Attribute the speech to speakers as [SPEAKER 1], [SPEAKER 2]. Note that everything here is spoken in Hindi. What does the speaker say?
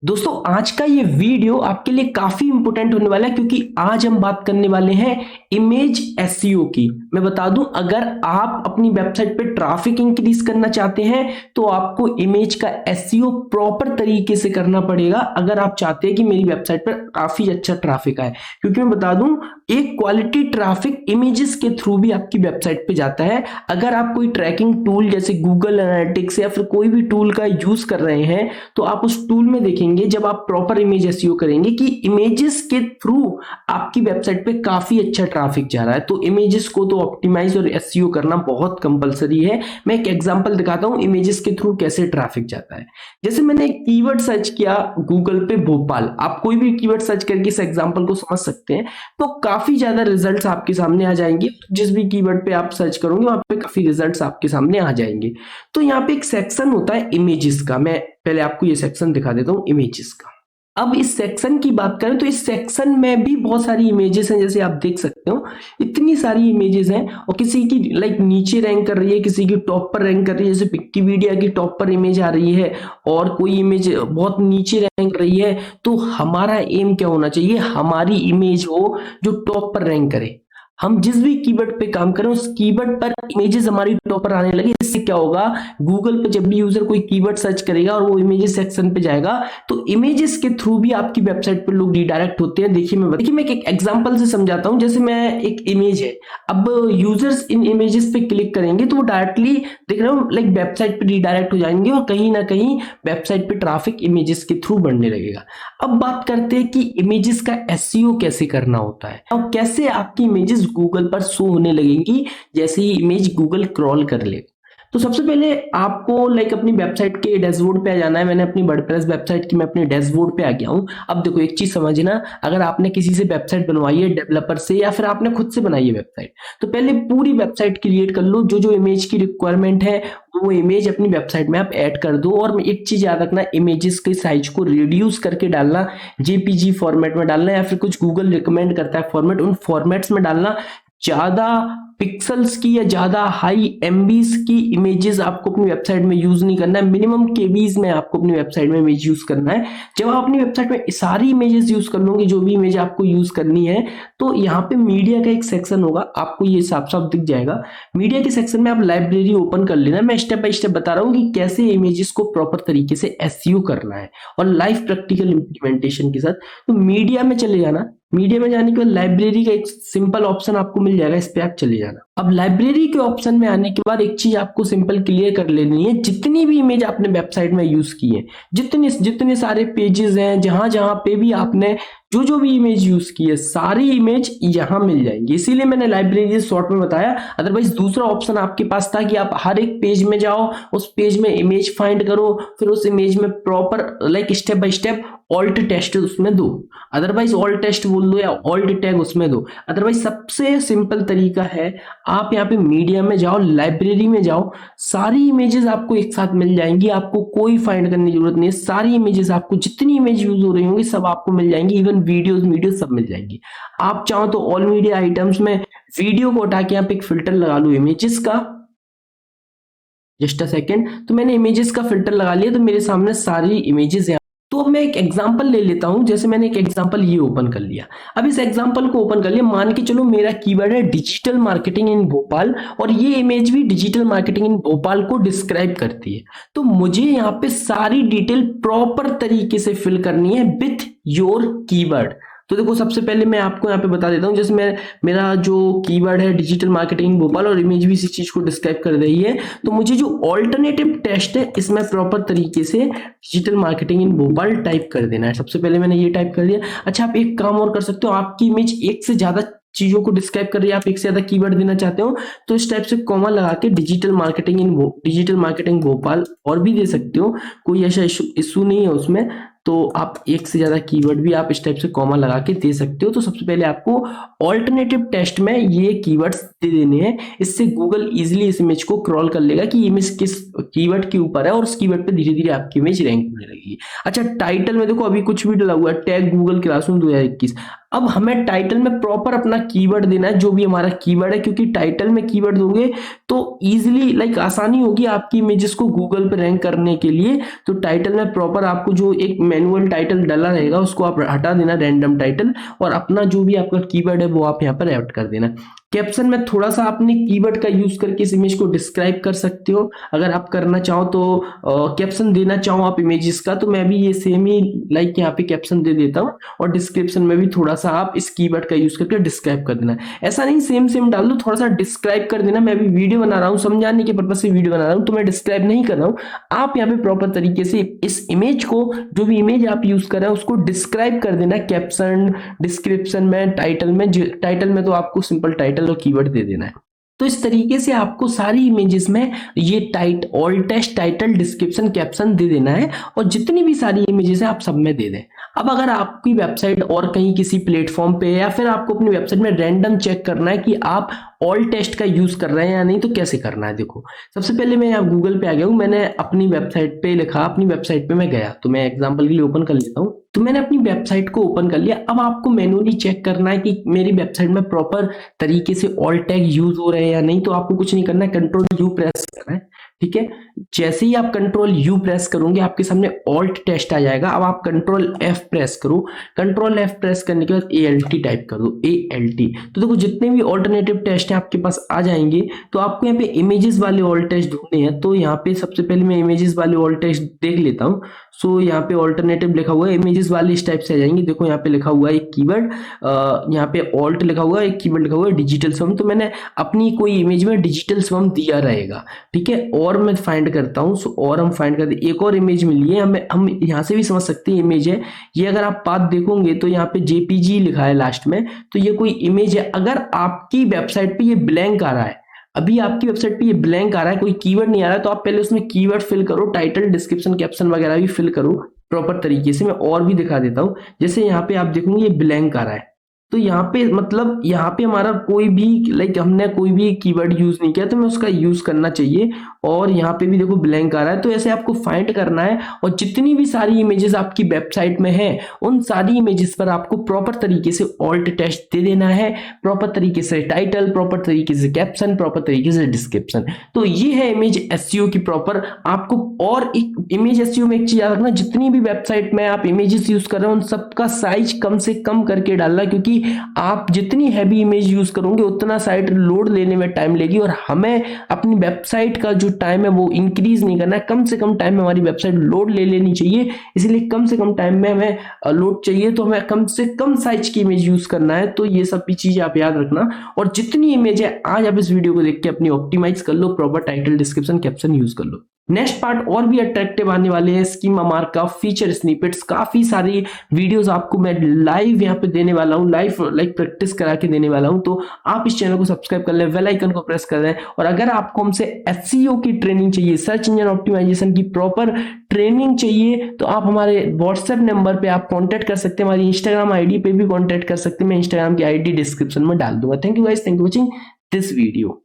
[SPEAKER 1] दोस्तों आज का ये वीडियो आपके लिए काफी इंपॉर्टेंट होने वाला है क्योंकि आज हम बात करने वाले हैं इमेज एसईओ की। मैं बता दूं, अगर आप अपनी वेबसाइट पे ट्रैफिक इंक्रीज करना चाहते हैं तो आपको इमेज का एसईओ प्रॉपर तरीके से करना पड़ेगा अगर आप चाहते हैं कि मेरी वेबसाइट पर काफी अच्छा ट्रैफिक आए। क्योंकि मैं बता दूं, एक क्वालिटी ट्रैफिक इमेजेस के थ्रू भी आपकी वेबसाइट पे जाता है। अगर आप कोई ट्रैकिंग टूल जैसे गूगल एनालिटिक्स या फिर कोई भी टूल का यूज कर रहे हैं तो आप उस टूल में देखेंगे जब आप प्रॉपर इमेज एसईओ करेंगे कि इमेजेस के थ्रू आपकी वेबसाइट पे काफी अच्छा ट्रैफिक जा रहा है। तो इमेजेस को तो ऑप्टिमाइज और एसईओ करना बहुत कंपलसरी है। मैं एक एग्जांपल दिखाता हूं इमेजेस के थ्रू कैसे ट्रैफिक जाता है। जैसे मैंने एक कीवर्ड सर्च किया गूगल पे भोपाल, आप कोई भी कीवर्ड सर्च करके इस एग्जांपल को समझ सकते हैं, तो काफी ज्यादा रिजल्ट्स आपके सामने आ जाएंगे। जिस भी कीवर्ड पे आप सर्च करोगे वहां पे काफी रिजल्ट्स आपके सामने आ जाएंगे। तो यहाँ पे एक सेक्शन होता है इमेजेस का, मैं पहले आपको ये सेक्शन दिखा देता हूँ इमेजेस का। अब इस सेक्शन की बात करें तो इस सेक्शन में भी बहुत सारी इमेजेस हैं, जैसे आप देख सकते हो इतनी सारी इमेजेस हैं और किसी की नीचे रैंक कर रही है, किसी की टॉप पर रैंक कर रही है। जैसे विकिपीडिया की टॉप पर इमेज आ रही है और कोई इमेज बहुत नीचे रैंक कर रही है। तो हमारा एम क्या होना चाहिए, हमारी इमेज हो जो टॉप पर रैंक करे। हम जिस भी कीवर्ड पे काम करें उस कीवर्ड पर इमेजेस हमारी टॉप पर आने लगे। इससे क्या होगा, गूगल पे जब भी यूजर कोई कीवर्ड सर्च करेगा और वो इमेजेस सेक्शन पे जाएगा तो इमेजेस के थ्रू भी आपकी वेबसाइट पर लोग रिडायरेक्ट होते हैं। देखिए मैं एक एग्जांपल से समझाता हूं। जैसे मैं एक इमेज है, अब यूजर्स इन इमेजेस पे क्लिक करेंगे तो वो डायरेक्टली देख रहे हो लाइक वेबसाइट पे रिडायरेक्ट हो जाएंगे और कहीं ना कहीं वेबसाइट पे ट्रैफिक इमेजेस के थ्रू बढ़ने लगेगा। अब बात करते हैं कि इमेजेस का एसईओ कैसे करना होता है और कैसे आपकी इमेजेस गूगल पर शो होने लगेंगी जैसे ही इमेज गूगल क्रॉल कर ले। तो सबसे पहले आपको अपनी वेबसाइट के डैशबोर्ड पे आ जाना है। मैंने अपनी वर्डप्रेस वेबसाइट की मैं अपने डैशबोर्ड पे आ गया हूं। अब देखो एक चीज समझना, अगर आपने किसी से वेबसाइट बनवाई है डेवलपर से या फिर आपने खुद से बनाई है वेबसाइट, तो पहले पूरी वेबसाइट क्रिएट कर लो। जो जो इमेज की रिक्वायरमेंट है वो इमेज अपनी वेबसाइट में आप ऐड कर दो। और एक चीज याद रखना, इमेजेस के साइज को रिड्यूस करके डालना, जेपीजी फॉर्मेट में डालना या फिर कुछ गूगल रिकमेंड करता है फॉर्मेट, उन फॉर्मेट्स में डालना। ज्यादा पिक्सल्स की या ज्यादा हाई एमबीज की इमेजेस आपको अपनी वेबसाइट में यूज नहीं करना है। मिनिमम केबीज में आपको अपनी वेबसाइट में इमेज यूज करना है। जब आप अपनी वेबसाइट में सारी इमेजेस यूज कर लोगे, जो भी इमेज आपको यूज करनी है, तो यहाँ पे मीडिया का एक सेक्शन होगा, आपको ये साफ साफ दिख जाएगा। मीडिया के सेक्शन में आप लाइब्रेरी ओपन कर लेना। मैं स्टेप बाय स्टेप बता रहा हूँ कि कैसे इमेजेस को प्रॉपर तरीके से एसईओ करना है और लाइव प्रैक्टिकल इंप्लीमेंटेशन के साथ। तो मीडिया में चले जाना। मीडिया में जाने के बाद लाइब्रेरी का एक सिंपल ऑप्शन आपको मिल जाएगा, इस पे आप चले जाना। अब लाइब्रेरी के ऑप्शन में आने के बाद एक चीज आपको सिंपल क्लियर कर लेनी है, जितनी भी इमेज आपने वेबसाइट में यूज की है, जितने जितने सारे पेजेस हैं, जहां जहां पे भी आपने जो जो भी इमेज यूज की है, सारी इमेज यहां मिल जाएंगी। इसीलिए मैंने लाइब्रेरी शॉर्ट में बताया। अदरवाइज दूसरा ऑप्शन आपके पास था कि आप हर एक पेज में जाओ, उस पेज में इमेज फाइंड करो, फिर उस इमेज में proper step by step alt text उसमें दो। अदरवाइज ऑल्ट टेस्ट बोल दो या ऑल्ट टैग उसमें दो। अदरवाइज सबसे सिंपल तरीका है, आप यहाँ पे मीडिया में जाओ, लाइब्रेरी में जाओ, सारी इमेजेस आपको एक साथ मिल जाएंगी। आपको कोई फाइंड करने की जरूरत नहीं है। सारी इमेजेस आपको जितनी इमेज यूज हो रही होंगी सब आपको मिल जाएंगी। इवन वीडियोस सब मिल जाएंगी। आप चाहो तो ऑल मीडिया आइटम्स में वीडियो को उठा के यहाँ पे एक फिल्टर लगा लो इमेजेस का। जस्ट अ सेकेंड, तो मैंने इमेजेस का फिल्टर लगा लिया तो मेरे सामने सारी इमेजेस हैं। तो अब मैं एक एग्जांपल ले लेता हूं। जैसे मैंने एक एग्जांपल ये ओपन कर लिया। अब इस एग्जांपल को ओपन कर लिया, मान के चलो मेरा कीवर्ड है डिजिटल मार्केटिंग इन भोपाल और ये इमेज भी डिजिटल मार्केटिंग इन भोपाल को डिस्क्राइब करती है। तो मुझे यहाँ पे सारी डिटेल प्रॉपर तरीके से फिल करनी है विथ योर कीवर्ड। तो देखो सबसे पहले मैं आपको यहाँ पे बता देता हूँ। जैसे मेरा जो कीवर्ड है डिजिटल मार्केटिंग भोपाल और इमेज भी इसी चीज को डिस्क्राइब कर रही है, तो मुझे जो ऑल्टरनेटिव टेस्ट है इसमें प्रॉपर तरीके से digital marketing in Bhopal type कर देना है। सबसे पहले मैंने ये टाइप कर दिया। अच्छा, आप एक काम और कर सकते हो, आपकी इमेज एक से ज्यादा चीजों को डिस्क्राइब कर रही है, आप एक से ज्यादा कीवर्ड देना चाहते हो, तो इस टाइप से कॉमा लगा के डिजिटल मार्केटिंग भोपाल और भी दे सकते हो। कोई ऐसा इशू नहीं है उसमें। तो आप एक से ज्यादा कीवर्ड भी आप इस टाइप से कॉमा लगा के दे सकते हो। तो सबसे पहले आपको ऑल्टरनेटिव टेस्ट में ये कीवर्ड्स दे देने हैं। इससे गूगल इजीली इस इमेज को क्रॉल कर लेगा कि इमेज किस कीवर्ड के ऊपर है और उस कीवर्ड पे धीरे धीरे आपकी इमेज रैंक होने लगेगी। अच्छा, टाइटल में देखो अभी कुछ भी डला हुआ है, टैग गूगल क्लासरूम 2021। अब हमें टाइटल में प्रॉपर अपना कीवर्ड देना है, जो भी हमारा कीवर्ड है, क्योंकि टाइटल में कीवर्ड दोगे तो इजीली आसानी होगी आपकी इमेजेस को गूगल पे रैंक करने के लिए। तो टाइटल में प्रॉपर आपको जो एक मैनुअल टाइटल डाला रहेगा उसको आप हटा देना, रैंडम टाइटल, और अपना जो भी आपका कीवर्ड है वो आप यहाँ पर ऐड कर देना। कैप्शन में थोड़ा सा अपने कीवर्ड का यूज करके इस इमेज को डिस्क्राइब कर सकते हो अगर आप करना चाहो तो। कैप्शन देना चाहो आप इमेजेस का तो मैं भी ये सेम ही लाइक यहाँ पे कैप्शन दे देता हूँ, और डिस्क्रिप्शन में भी थोड़ा सा आप इस कीवर्ड का यूज करके डिस्क्राइब कर देना। ऐसा नहीं सेम सेम डाल दो, थोड़ा सा डिस्क्राइब कर देना। मैं भी वीडियो बना रहा हूँ, समझाने के पर्पज से वीडियो बना रहा हूँ, तो मैं डिस्क्राइब नहीं कर रहा हूँ। आप यहाँ पे प्रॉपर तरीके से इस इमेज को, जो भी इमेज आप यूज कर रहे हैं उसको डिस्क्राइब कर देना कैप्शन, डिस्क्रिप्शन में, टाइटल में। टाइटल में तो आपको सिंपल टाइटल और कीवर्ड दे देना है। तो इस तरीके से आपको सारी इमेजेस में ये alt text, title, description, caption दे देना है, और जितनी भी सारी इमेजेस है आप सब में दे दें। अब अगर आपकी वेबसाइट और कहीं किसी प्लेटफॉर्म पे, या फिर आपको अपनी वेबसाइट में रैंडम चेक करना है कि आप ऑल्ट टेक्स्ट का यूज कर रहे हैं या नहीं, तो कैसे करना है देखो। सबसे पहले मैं यहाँ गूगल पे आ गया हूँ, मैंने अपनी वेबसाइट पे लिखा, अपनी वेबसाइट पे मैं गया, तो मैं एग्जांपल के लिए ओपन कर लेता हूँ। तो मैंने अपनी वेबसाइट को ओपन कर लिया। अब आपको मैन्युअली चेक करना है कि मेरी वेबसाइट में प्रॉपर तरीके से ऑल्ट टैग यूज हो रहे हैं या नहीं। तो आपको कुछ नहीं करना है, कंट्रोल यू प्रेस करना है, ठीक है। जैसे ही आप कंट्रोल यू प्रेस करोगे आपके सामने ऑल्ट टेक्स्ट आ जाएगा। अब आप कंट्रोल एफ प्रेस करो, कंट्रोल एफ प्रेस करने के बाद ALT टाइप कर दो, ALT। तो देखो जितने भी ऑल्टरनेटिव टेक्स्ट हैं आपके पास आ जाएंगे। तो आपको यहाँ पे इमेजेस वाले ऑल्ट टेक्स्ट ढूंढने हैं, तो यहाँ पे सबसे पहले मैं इमेजेस वाले ऑल्ट टेक्स्ट देख लेता हूँ। सो यहाँ पे ऑल्टरनेटिव लिखा हुआ है, इमेजेस वाले इस टाइप से आ जाएंगे। देखो यहाँ पे लिखा हुआ है एक कीवर्ड, यहाँ पे ऑल्ट लिखा हुआ है, एक कीवर्ड लिखा हुआ है डिजिटल स्वम। तो मैंने अपनी कोई इमेज में डिजिटल स्वम दिया रहेगा, ठीक है। और मैं फाइंड करता हूँ, और हम फाइंड करते, एक और इमेज मिली है हमें, हम यहाँ से भी समझ सकते हैं इमेज है ये। अगर आप पाथ देखोगे तो यहाँ पे JPG लिखा है लास्ट में, तो ये कोई इमेज है। अगर आपकी वेबसाइट पे ये ब्लैंक आ रहा है, अभी आपकी वेबसाइट पे ये ब्लैंक आ रहा है, कोई कीवर्ड नहीं आ रहा है, तो आप पहले उसमें कीवर्ड फिल करो, टाइटल, डिस्क्रिप्शन, कैप्शन वगैरह भी फिल करो प्रॉपर तरीके से। मैं और भी दिखा देता हूँ, जैसे यहाँ पे आप देखोगे ये ब्लैंक आ रहा है, तो यहाँ पे मतलब यहाँ पे हमारा कोई भी लाइक हमने कोई भी कीवर्ड यूज नहीं किया, तो मैं उसका यूज करना चाहिए। और यहाँ पे भी देखो ब्लैंक आ रहा है। तो ऐसे आपको फाइंड करना है, और जितनी भी सारी इमेजेस आपकी वेबसाइट में है उन सारी इमेजेस पर आपको प्रॉपर तरीके से ऑल्ट टेक्स्ट दे देना है, प्रॉपर तरीके से टाइटल, प्रॉपर तरीके से कैप्शन, प्रॉपर तरीके से डिस्क्रिप्शन। तो ये है इमेज SEO की प्रॉपर। आपको और एक इमेज SEO में एक चीज याद रखना, जितनी भी वेबसाइट में आप इमेजेस यूज कर रहे हो उन सबका साइज कम से कम करके डालना, क्योंकि आप जितनी हैवी इमेज यूज करोगे उतना साइट लोड लेने में टाइम लेगी, और हमें अपनी वेबसाइट का जो टाइम है वो इंक्रीज नहीं करना है। कम से कम टाइम में हमारी वेबसाइट लोड ले लेनी चाहिए, इसलिए कम से कम टाइम में हमें लोड चाहिए, तो हमें कम से कम साइज की इमेज यूज करना है। तो ये सब भी चीजें आप याद रखना। और जितनी इमेज है आज आप इस वीडियो को देख के अपनी ऑप्टिमाइज कर लो, proper title, description, caption use कर लो। नेक्स्ट पार्ट और भी अट्रैक्टिव आने वाले हैं, स्कीमा मार्कअप, फीचर स्निपेट्स, काफी सारी वीडियोस आपको मैं लाइव यहाँ पे देने वाला हूँ, लाइव लाइक प्रैक्टिस करा के देने वाला हूँ। तो आप इस चैनल को सब्सक्राइब कर लें, बेल आइकन को प्रेस कर लें। और अगर आपको हमसे SEO की ट्रेनिंग चाहिए, सर्च इंजन ऑप्टिमाइजेशन की प्रॉपर ट्रेनिंग चाहिए, तो आप हमारे व्हाट्सएप नंबर पे आप कांटेक्ट कर सकते हैं, हमारी इंस्टाग्राम आईडी पे भी कांटेक्ट कर सकते हैं। मैं इंस्टाग्राम की आईडी डिस्क्रिप्शन में डाल दूंगा। Thank you guys, thank you watching this video.